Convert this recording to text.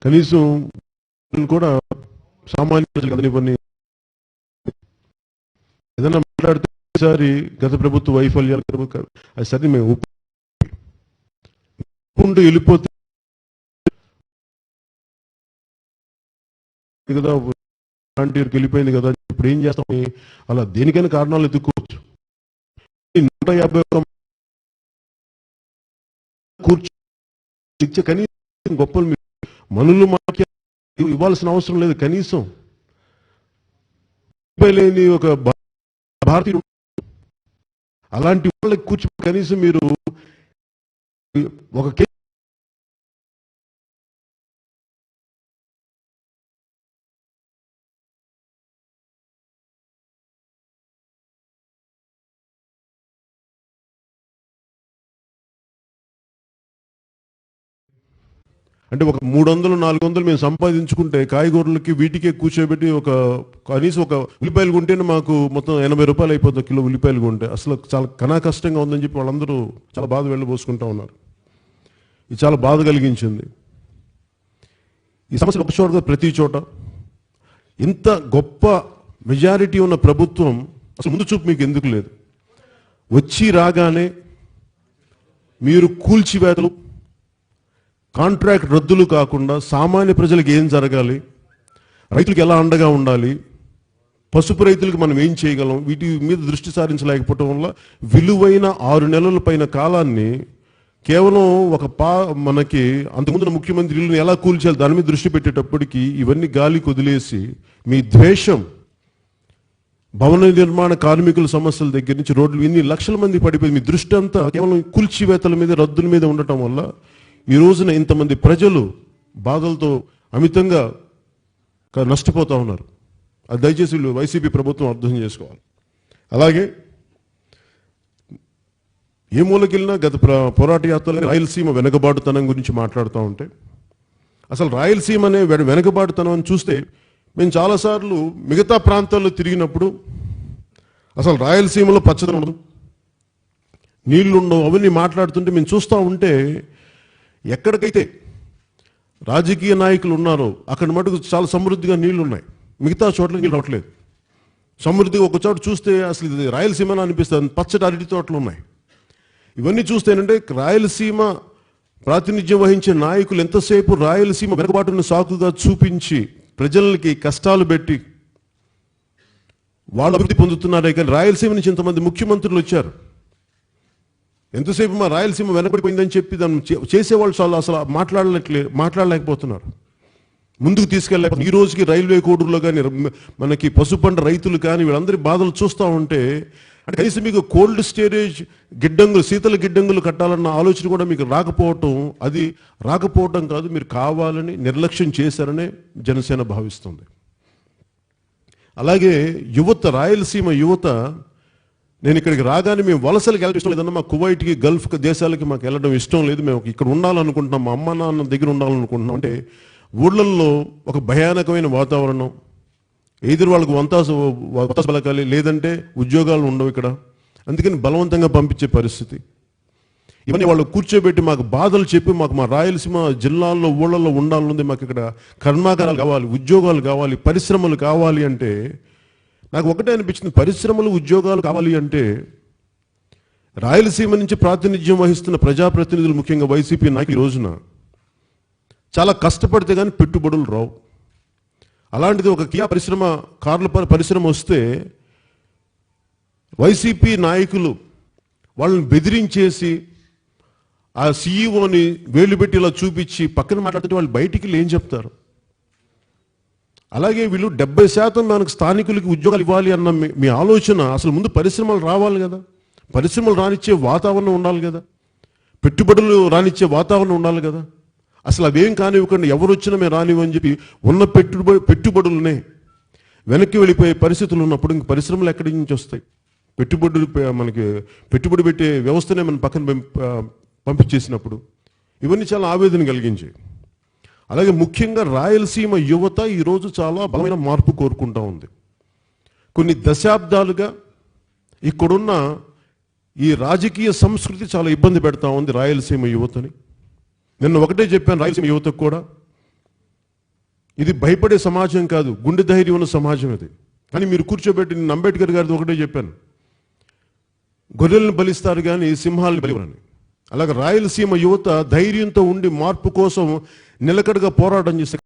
కనీసం కూడా సామాన్య ప్రజలకు అందరివన్నీ ఏదైనా మాట్లాడితే ఈసారి గత ప్రభుత్వ వైఫల్యాలు అది సరే మేము ఒప్పుకుంటూ వెళ్ళిపోతే కదా వాలంటీర్కి వెళ్ళిపోయింది కదా ఇప్పుడు ఏం చేస్తాం అలా దేనికైనా కారణాలు ఎత్తుక్కోవచ్చు. 150 కూర్చో కనీసం గొప్పలు మనులు మాకు ఇవ్వాల్సిన అవసరం లేదు. కనీసం లేని ఒక భారతీయుడు అలాంటి వాళ్ళకి కూర్చో కనీసం మీరు ఒక అంటే ఒక 300-400 మేము సంపాదించుకుంటే కాయగూరలకి వీటికే కూర్చోబెట్టి ఒక కనీసం ఒక ఉల్లిపాయలు కొంటేనే మాకు మొత్తం 80 రూపాయలు అయిపోతుంది కిలో ఉల్లిపాయలు కొంటే. అసలు చాలా కష్టంగా ఉందని చెప్పి వాళ్ళందరూ చాలా బాధ వెళ్ళబోసుకుంటా ఉన్నారు. ఇది చాలా బాధ కలిగించింది. ఈ సమస్య ఒక చోట ప్రతి చోట ఇంత గొప్ప మెజారిటీ ఉన్న ప్రభుత్వం అసలు ముందు చూపు మీకు ఎందుకు లేదు? వచ్చి రాగానే మీరు కూల్చివేతలు కాంట్రాక్ట్ రద్దులు కాకుండా సామాన్య ప్రజలకు ఏం జరగాలి, రైతులకు ఎలా అండగా ఉండాలి, పసుపు రైతులకు మనం ఏం చేయగలం, వీటి మీద దృష్టి సారించలేకపోవటం వల్ల విలువైన 6 నెలల పైన కాలాన్ని కేవలం మనకి అంతకుముందు ముఖ్యమంత్రి ఇల్లుని ఎలా కూల్చాలి దాని మీద దృష్టి పెట్టేటప్పటికి ఇవన్నీ గాలి కొదిలేసి మీ ద్వేషం భవన నిర్మాణ కార్మికుల సమస్యల దగ్గర నుంచి రోడ్లు ఇన్ని లక్షల మంది పడిపోయి మీ దృష్టి అంతా కేవలం కూల్చివేతల మీద రద్దుల మీద ఉండటం వల్ల ఈ రోజున ఇంతమంది ప్రజలు బాధలతో అమితంగా నష్టపోతూ ఉన్నారు. అది దయచేసి వైసీపీ ప్రభుత్వం అర్థం చేసుకోవాలి. అలాగే ఏ మూలకెళ్ళినా గత పోరాట యాత్రలో రాయలసీమ వెనుకబాటుతనం గురించి మాట్లాడుతూ ఉంటే అసలు రాయలసీమ అనే వెనుకబాటుతనం అని చూస్తే మేము చాలాసార్లు మిగతా ప్రాంతాల్లో తిరిగినప్పుడు అసలు రాయలసీమలో పచ్చదనం ఉండదు, నీళ్లు ఉండవు, అవన్నీ మాట్లాడుతుంటే మేము చూస్తూ ఉంటే ఎక్కడికైతే రాజకీయ నాయకులు ఉన్నారో అక్కడ మటుకు చాలా సమృద్ధిగా నీళ్లు ఉన్నాయి, మిగతా చోట్ల నీళ్ళు రావట్లేదు. సమృద్ధిగా ఒక చోట చూస్తే అసలు ఇది రాయలసీమ అనిపిస్తుంది, పచ్చటి అరటి తోటలు ఉన్నాయి. ఇవన్నీ చూస్తే ఏంటంటే రాయలసీమ ప్రాతినిధ్యం వహించే నాయకులు ఎంతసేపు రాయలసీమ వెనుకబాటును సాకుగా చూపించి ప్రజలకి కష్టాలు పెట్టి వాళ్ళు అభివృద్ధి పొందుతున్నారే కానీ రాయలసీమ నుంచి ఇంతమంది ముఖ్యమంత్రులు వచ్చారు. ఎంతసేపు మా రాయలసీమ వెనకబడిపోయిందని చెప్పి దాన్ని చేసేవాళ్ళు చాలా అసలు మాట్లాడలేకపోతున్నారు, ముందుకు తీసుకెళ్ళలేకపోతున్నారు. ఈ రోజుకి రైల్వే కోడూరులో కానీ మనకి పసుపంట రైతులు కానీ వీళ్ళందరి బాధలు చూస్తూ ఉంటే అంటే కనీసం మీకు కోల్డ్ స్టోరేజ్ గిడ్డంగులు శీతల గిడ్డంగులు కట్టాలన్న ఆలోచన కూడా మీకు రాకపోవటం, అది రాకపోవటం కాదు మీరు కావాలని నిర్లక్ష్యం చేశారనే జనసేన భావిస్తుంది. అలాగే యువత, రాయలసీమ యువత నేను ఇక్కడికి రాగానే మేము వలసలకు వెళ్ళడం ఇష్టం లేదన్నా, మా కువైట్కి గల్ఫ్ దేశాలకి మాకు వెళ్ళడం ఇష్టం లేదు, మేము ఇక్కడ ఉండాలనుకుంటున్నాం, మా అమ్మ నాన్న దగ్గర ఉండాలనుకుంటున్నాం అంటే ఊళ్ళల్లో ఒక భయానకమైన వాతావరణం, ఎదురు వాళ్ళకు వంతాసు బలకాలి, లేదంటే ఉద్యోగాలు ఉండవు ఇక్కడ, అందుకని బలవంతంగా పంపించే పరిస్థితి. ఇవన్నీ వాళ్ళు కూర్చోబెట్టి మాకు బాధలు చెప్పి మాకు మా రాయలసీమ జిల్లాల్లో ఊళ్ళల్లో ఉండాలనుంది, మాకు ఇక్కడ కర్మాగారాలు కావాలి, ఉద్యోగాలు కావాలి, పరిశ్రమలు కావాలి అంటే నాకు ఒకటే అనిపించింది, పరిశ్రమలు ఉద్యోగాలు కావాలి అంటే రాయలసీమ నుంచి ప్రాతినిధ్యం వహిస్తున్న ప్రజాప్రతినిధులు ముఖ్యంగా వైసీపీ నాయకులు ఈ రోజున చాలా కష్టపడితే కానీ పెట్టుబడులు రావు. అలాంటిది ఒక కియా పరిశ్రమ, కార్ల పరిశ్రమ వస్తే వైసీపీ నాయకులు వాళ్ళని బెదిరించేసి ఆ సీఈఓని వేలు పెట్టి ఇలా చూపించి పక్కన మాట్లాడితే వాళ్ళు బయటికి ఏం చెప్తారు? అలాగే వీళ్ళు 70% మనకు స్థానికులకి ఉద్యోగాలు ఇవ్వాలి అన్న మీ ఆలోచన అసలు ముందు పరిశ్రమలు రావాలి కదా, పరిశ్రమలు రానిచ్చే వాతావరణం ఉండాలి కదా, పెట్టుబడులు రానిచ్చే వాతావరణం ఉండాలి కదా. అసలు అవేం కానివ్వకుండా ఎవరు వచ్చినా మేము రానివ్వని చెప్పి ఉన్న పెట్టుబడులనే వెనక్కి వెళ్ళిపోయే పరిస్థితులు ఉన్నప్పుడు ఇంక పరిశ్రమలు ఎక్కడి నుంచి వస్తాయి? మనకి పెట్టుబడి పెట్టే వ్యవస్థనే మనం పక్కన పంపించేసినప్పుడు ఇవన్నీ చాలా ఆవేదన కలిగించాయి. అలాగే ముఖ్యంగా రాయలసీమ యువత ఈరోజు చాలా బలమైన మార్పు కోరుకుంటూ ఉంది. కొన్ని దశాబ్దాలుగా ఇక్కడున్న ఈ రాజకీయ సంస్కృతి చాలా ఇబ్బంది పెడతా ఉంది రాయలసీమ యువతని. నిన్న ఒకటే చెప్పాను రాయలసీమ యువతకు కూడా, ఇది భయపడే సమాజం కాదు, గుండె ధైర్యం ఉన్న సమాజం ఇది. కానీ మీరు కూర్చోబెట్టి, నేను అంబేద్కర్ గారిది ఒకటే చెప్పాను, గొర్రెలను బలిస్తారు కానీ సింహాలను బలివరని. అలాగే రాయలసీమ యువత ధైర్యంతో ఉండి మార్పు కోసం నిలకడగా పోరాటం చేస్తే